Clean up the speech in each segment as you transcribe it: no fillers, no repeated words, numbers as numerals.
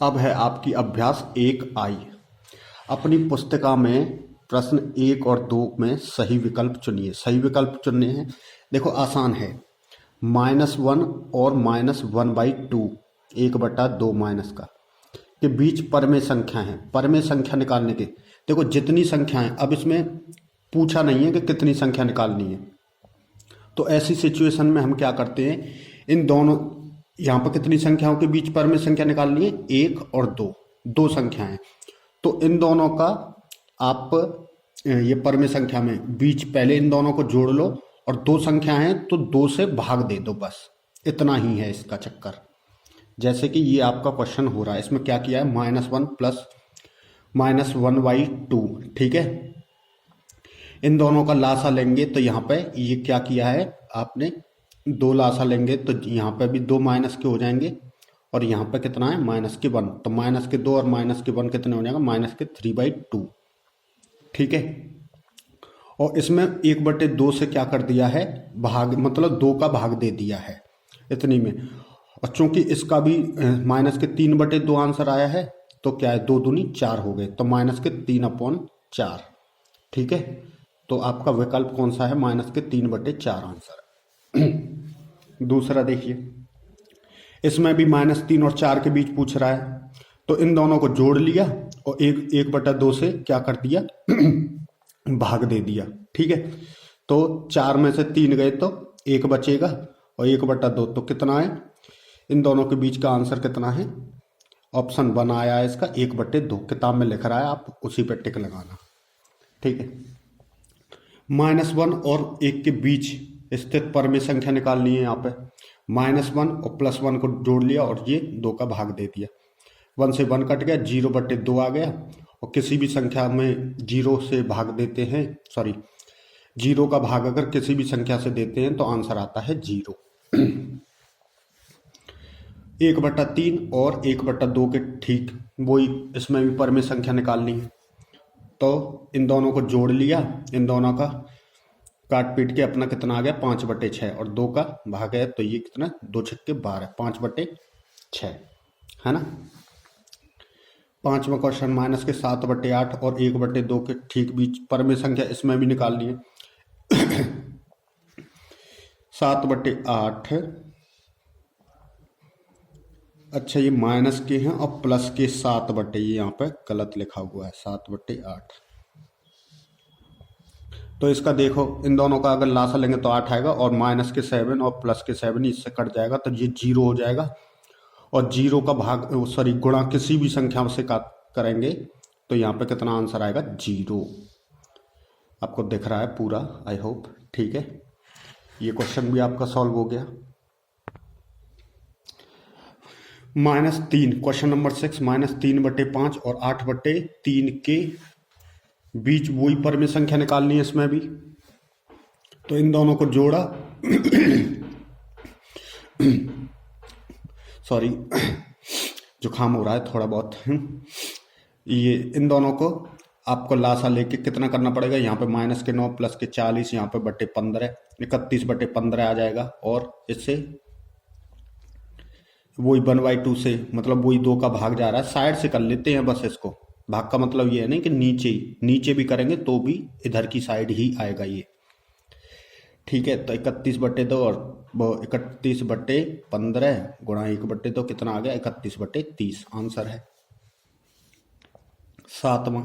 अब है आपकी अभ्यास 1I। अपनी पुस्तिका में प्रश्न 1 और 2 में सही विकल्प चुनिए। सही विकल्प चुनने हैं, देखो आसान है। -1 और -1/2 1/2 माइनस का के बीच परमेय संख्या है। परमेय संख्या निकालने के देखो जितनी संख्या है, अब इसमें पूछा नहीं है कि कितनी संख्या निकालनी है। तो ऐसी सिचुएशन में हम क्या करते हैं, इन दोनों यहाँ पर कितनी संख्याओं के बीच परमेय संख्या निकालनी है, 1 और 2, दो संख्याएं। तो इन दोनों का आप ये परमेय संख्या में बीच पहले इन दोनों को जोड़ लो और दो संख्या है तो 2 से भाग दे दो, बस इतना ही है इसका चक्कर। जैसे कि ये आपका क्वेश्चन हो रहा है, इसमें क्या किया है, -1 प्लस -1/2, ठीक है। इन दोनों का लासा लेंगे तो यहाँ पे ये क्या किया है आपने, 2 लासा लेंगे तो यहाँ पे भी 2 माइनस के हो जाएंगे और यहाँ पे कितना है -1, तो -2 और -1 कितने हो जाएगा, -3/2, ठीक है। और इसमें 1/2 से क्या कर दिया है, भाग मतलब 2 का भाग दे दिया है इतनी में। और चूंकि इसका भी -3/2 आंसर आया है तो क्या है, 2 दूनी 4 हो गए, तो -3/4, ठीक है। तो आपका विकल्प कौन सा है, -3/4 आंसर। दूसरा देखिए, इसमें भी -3 और 4 के बीच पूछ रहा है, तो इन दोनों को जोड़ लिया और 1/2 से क्या कर दिया भाग दे दिया, ठीक है। तो 4 में से 3 गए तो 1 बचेगा और 1/2 तो कितना है, इन दोनों के बीच का आंसर कितना है, ऑप्शन 1 आया है इसका 1/2। किताब में लिख रहा है, आप उसी पे टिक लगाना, ठीक है। -1 और 1 के बीच स्थित परमेय संख्या निकालनी है। यहाँ पे -1 और +1 को जोड़ लिया और ये 2 का भाग दे दिया, 1 से 1 कट गया, 0/2 आ गया। और किसी भी संख्या में 0 से भाग देते हैं, सॉरी 0 का भाग अगर किसी भी संख्या से देते हैं तो आंसर आता है 0। 1/3 और 1/2 के ठीक वही, इसमें भी परमेय संख्या निकालनी है। तो इन दोनों को जोड़ लिया, इन दोनों का काट पीट के अपना कितना आ गया, 5/6 और 2 का भाग है तो ये कितना, 2 छक्के 12, 5/6 है ना। 5वां क्वेश्चन, -7/8 और 1/2 के ठीक बीच परमेय संख्या इसमें भी निकालनी है। 7/8, अच्छा ये माइनस के हैं और प्लस के 7/, ये यहाँ पे गलत लिखा हुआ है 7/8। तो इसका देखो, इन दोनों का अगर लासा लेंगे तो 8 आएगा और -7 और +7 इससे कट जाएगा तो ये 0 हो जाएगा। और 0 का भाग सॉरी गुणा किसी भी संख्या से करेंगे तो यहाँ पे कितना आंसर आएगा, 0। आपको दिख रहा है पूरा, आई होप, ठीक है। ये क्वेश्चन भी आपका सॉल्व हो गया। -3, क्वेश्चन नंबर 6, -3/5 और 8/3 के बीच वही परमेय संख्या निकालनी है इसमें भी। तो इन दोनों को जोड़ा सॉरी जुकाम हो रहा है थोड़ा बहुत। ये इन दोनों को आपको लासा लेके कितना करना पड़ेगा, यहाँ पे -9 प्लस के 40, यहाँ पे /15, 31/15 आ जाएगा। और इससे वही 1/2 से, मतलब वही 2 का भाग जा रहा है, साइड से कर लेते हैं बस इसको। भाग का मतलब ये है नहीं कि नीचे भी करेंगे तो भी इधर की साइड ही आएगा ये, ठीक है। तो 31/2 और 31/15 गुणा 1/2 कितना आ गया, 31/30 आंसर है। 7वां,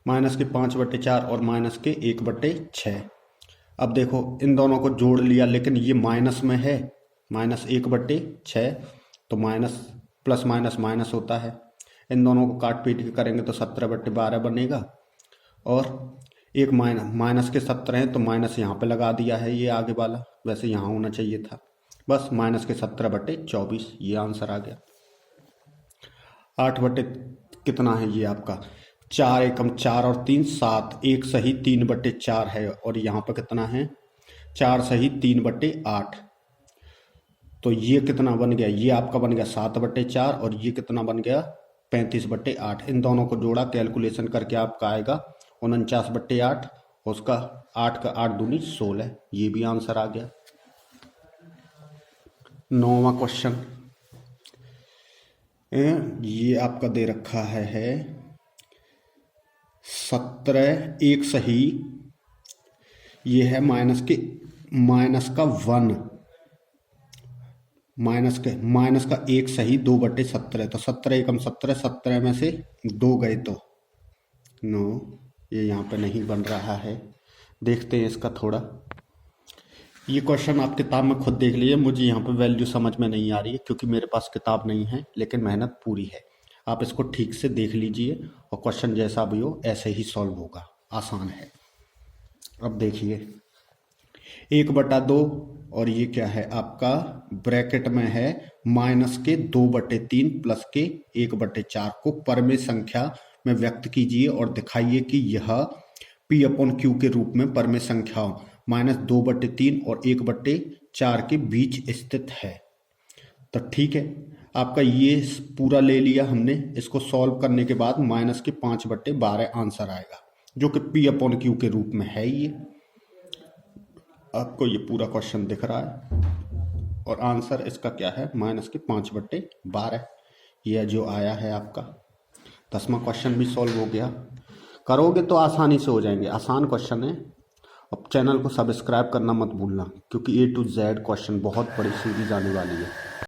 -5/4 और -1/6। अब देखो इन दोनों को जोड़ लिया, लेकिन ये माइनस में है, -1/6, तो प्लस माइनस होता है। इन दोनों को काट पीट के करेंगे तो 17/12 बनेगा। और एक माइनस के 17 हैं तो माइनस यहाँ पे लगा दिया है, ये आगे वाला वैसे यहाँ होना चाहिए था, बस -17/24 ये आंसर आ गया। 8 बटे कितना है ये आपका, 4 एकम 4 और 3 7, 1 सही 3/4 है। और यहाँ पर कितना है, 4 सही 3/8। तो ये कितना बन गया, ये आपका बन गया 7/4 और ये कितना बन गया 35/8। इन दोनों को जोड़ा, कैलकुलेशन करके आपका आएगा 49/8, उसका 8 का 8 दूनी 16, ये भी आंसर आ गया। 9वां क्वेश्चन, ये आपका दे रखा है 17 एक सही, ये है माइनस का 1, माइनस का एक सही 2/17, तो 17 एकम 17, 17 में से 2 गए तो नो, ये यहाँ पे नहीं बन रहा है। देखते हैं इसका थोड़ा, ये क्वेश्चन आप किताब में खुद देख लीजिए, मुझे यहाँ पे वैल्यू समझ में नहीं आ रही है क्योंकि मेरे पास किताब नहीं है, लेकिन मेहनत पूरी है। आप इसको ठीक से देख लीजिए और क्वेश्चन जैसा भी हो ऐसे ही सॉल्व होगा, आसान है। अब देखिए 1/2 और ये क्या है आपका ब्रैकेट में है माइनस के 2/3 प्लस के 1/4 को परमेय संख्या में व्यक्त कीजिए और दिखाइए कि यह P/Q के रूप में परमेय संख्याओं -2/3 और 1/4 के बीच स्थित है। तो ठीक है, आपका ये पूरा ले लिया हमने। इसको सॉल्व करने के बाद माइनस के 5/12 आंसर आएगा, जो कि P/Q के रूप में है। ये आपको ये पूरा क्वेश्चन दिख रहा है और आंसर इसका क्या है, माइनस के 5/12। यह जो आया है आपका 10वां क्वेश्चन भी सॉल्व हो गया। करोगे तो आसानी से हो जाएंगे, आसान क्वेश्चन है। अब चैनल को सब्सक्राइब करना मत भूलना क्योंकि A to Z क्वेश्चन बहुत बड़ी सीरीज आने वाली है।